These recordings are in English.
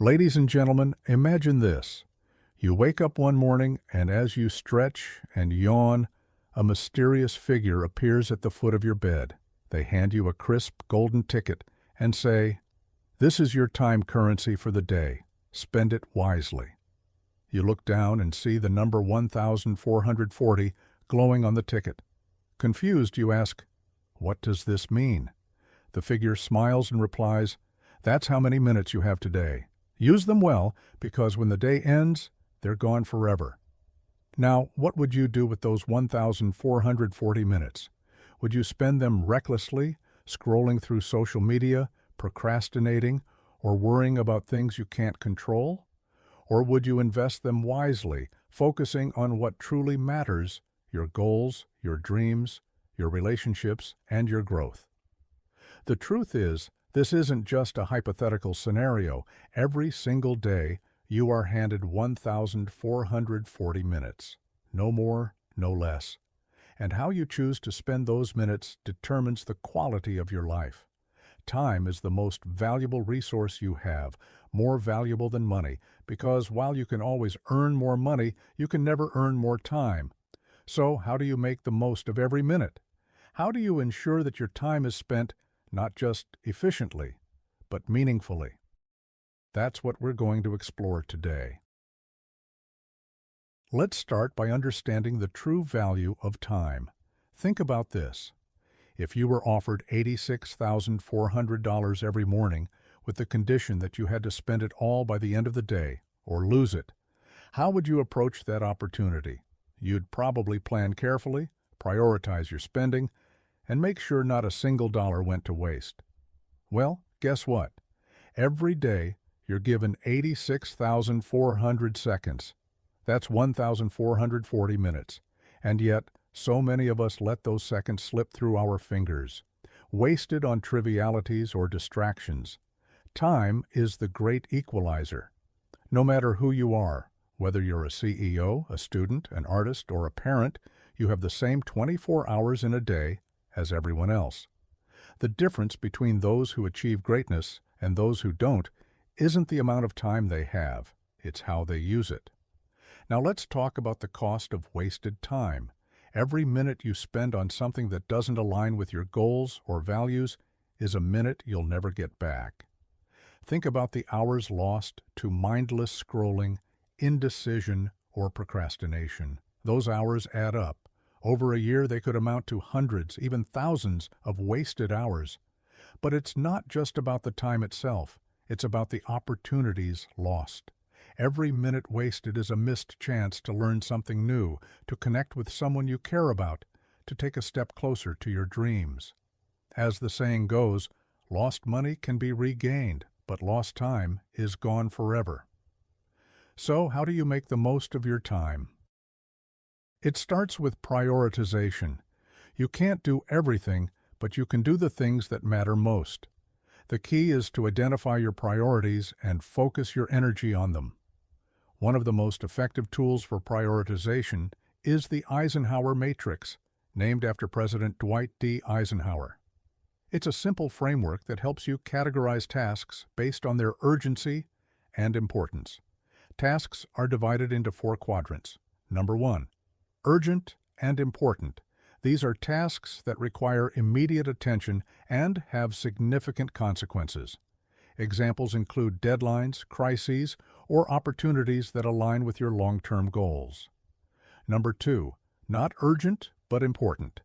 Ladies and gentlemen, imagine this. You wake up one morning, and as you stretch and yawn, a mysterious figure appears at the foot of your bed. They hand you a crisp golden ticket and say, "This is your time currency for the day. Spend it wisely." You look down and see the number 1440 glowing on the ticket. Confused, you ask, "What does this mean?" The figure smiles and replies, "That's how many minutes you have today. Use them well, because when the day ends, they're gone forever." Now, what would you do with those 1,440 minutes? Would you spend them recklessly, scrolling through social media, procrastinating, or worrying about things you can't control? Or would you invest them wisely, focusing on what truly matters, your goals, your dreams, your relationships, and your growth? The truth is, this isn't just a hypothetical scenario. Every single day, you are handed 1,440 minutes. No more, no less. And how you choose to spend those minutes determines the quality of your life. Time is the most valuable resource you have, more valuable than money, because while you can always earn more money, you can never earn more time. So how do you make the most of every minute? How do you ensure that your time is spent not just efficiently, but meaningfully? That's what we're going to explore today. Let's start by understanding the true value of time. Think about this. If you were offered $86,400 every morning with the condition that you had to spend it all by the end of the day, or lose it, how would you approach that opportunity? You'd probably plan carefully, prioritize your spending, and make sure not a single dollar went to waste. Well, guess what? Every day, you're given 86,400 seconds. That's 1,440 minutes. And yet, so many of us let those seconds slip through our fingers, wasted on trivialities or distractions. Time is the great equalizer. No matter who you are, whether you're a CEO, a student, an artist, or a parent, you have the same 24 hours in a day as everyone else. The difference between those who achieve greatness and those who don't isn't the amount of time they have, it's how they use it. Now let's talk about the cost of wasted time. Every minute you spend on something that doesn't align with your goals or values is a minute you'll never get back. Think about the hours lost to mindless scrolling, indecision, or procrastination. Those hours add up. Over a year, they could amount to hundreds, even thousands of wasted hours. But it's not just about the time itself. It's about the opportunities lost. Every minute wasted is a missed chance to learn something new, to connect with someone you care about, to take a step closer to your dreams. As the saying goes, lost money can be regained, but lost time is gone forever. So, how do you make the most of your time? It starts with prioritization. You can't do everything, but you can do the things that matter most. The key is to identify your priorities and focus your energy on them. One of the most effective tools for prioritization is the Eisenhower Matrix, named after President Dwight D. Eisenhower. It's a simple framework that helps you categorize tasks based on their urgency and importance. Tasks are divided into 4 quadrants. Number 1, urgent and important. These are tasks that require immediate attention and have significant consequences. Examples include deadlines, crises, or opportunities that align with your long-term goals. Number 2, not urgent but important.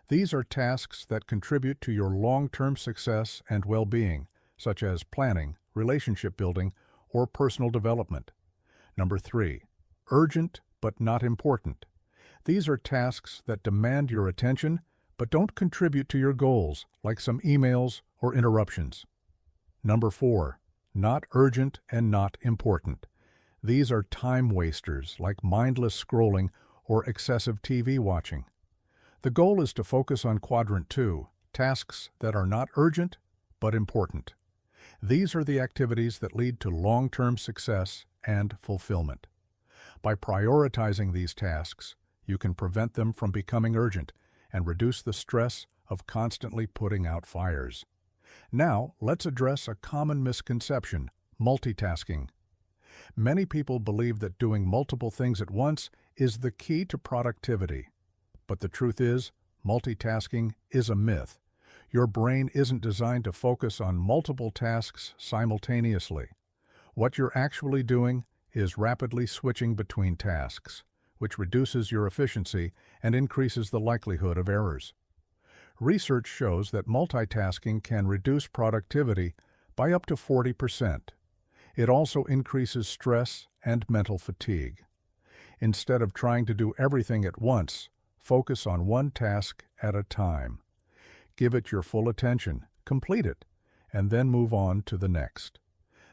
These are tasks that contribute to your long-term success and well-being, such as planning, relationship building, or personal development. Number 3, urgent but not important. These are tasks that demand your attention but don't contribute to your goals, like some emails or interruptions. Number 4, not urgent and not important. These are time wasters, like mindless scrolling or excessive TV watching. The goal is to focus on quadrant 2, tasks that are not urgent but important. These are the activities that lead to long-term success and fulfillment. By prioritizing these tasks, you can prevent them from becoming urgent and reduce the stress of constantly putting out fires. Now, let's address a common misconception: Multitasking. Many people believe that doing multiple things at once is the key to productivity. But the truth is, multitasking is a myth. Your brain isn't designed to focus on multiple tasks simultaneously. What you're actually doing is rapidly switching between tasks, which reduces your efficiency and increases the likelihood of errors. Research shows that multitasking can reduce productivity by up to 40%. It also increases stress and mental fatigue. Instead of trying to do everything at once, focus on one task at a time. Give it your full attention, complete it, and then move on to the next.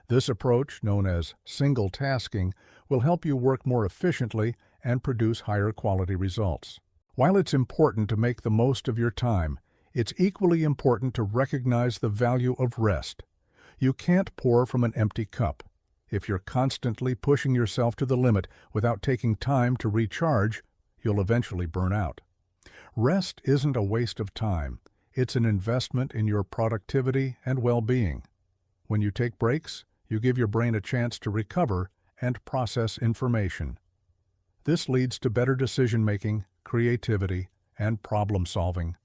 This approach, known as single tasking, will help you work more efficiently and produce higher quality results. While it's important to make the most of your time, it's equally important to recognize the value of rest. You can't pour from an empty cup. If you're constantly pushing yourself to the limit without taking time to recharge, you'll eventually burn out. Rest isn't a waste of time. It's an investment in your productivity and well-being. When you take breaks, you give your brain a chance to recover and process information. This leads to better decision-making, creativity, and problem-solving.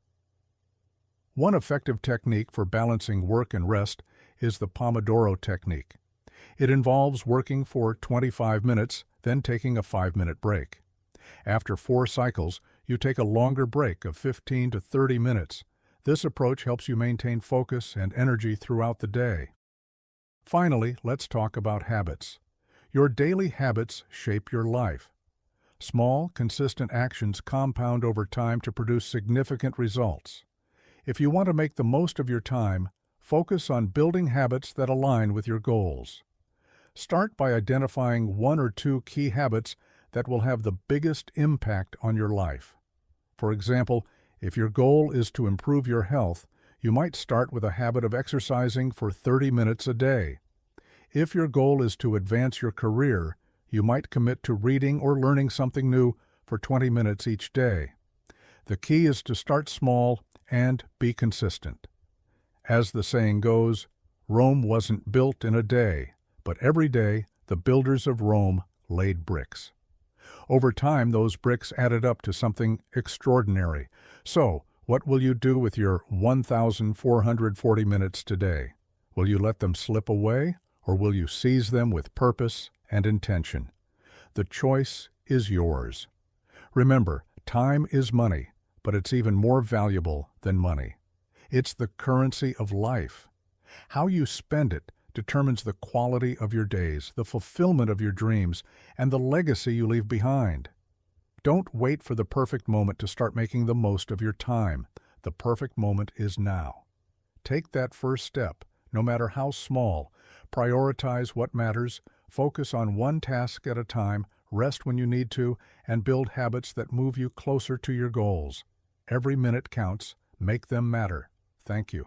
One effective technique for balancing work and rest is the Pomodoro technique. It involves working for 25 minutes, then taking a 5-minute break. After 4 cycles, you take a longer break of 15 to 30 minutes. This approach helps you maintain focus and energy throughout the day. Finally, let's talk about habits. Your daily habits shape your life. Small, consistent actions compound over time to produce significant results. If you want to make the most of your time, focus on building habits that align with your goals. Start by identifying 1 or 2 key habits that will have the biggest impact on your life. For example, if your goal is to improve your health, you might start with a habit of exercising for 30 minutes a day. If your goal is to advance your career, you might commit to reading or learning something new for 20 minutes each day. The key is to start small and be consistent. As the saying goes, Rome wasn't built in a day, but every day the builders of Rome laid bricks. Over time, those bricks added up to something extraordinary. So, what will you do with your 1,440 minutes today? Will you let them slip away, or will you seize them with purpose and intention? The choice is yours. Remember, time is money, but it's even more valuable than money. It's the currency of life. How you spend it determines the quality of your days, the fulfillment of your dreams, and the legacy you leave behind. Don't wait for the perfect moment to start making the most of your time. The perfect moment is now. Take that first step, no matter how small. Prioritize what matters, focus on one task at a time, rest when you need to, and build habits that move you closer to your goals. Every minute counts. Make them matter. Thank you.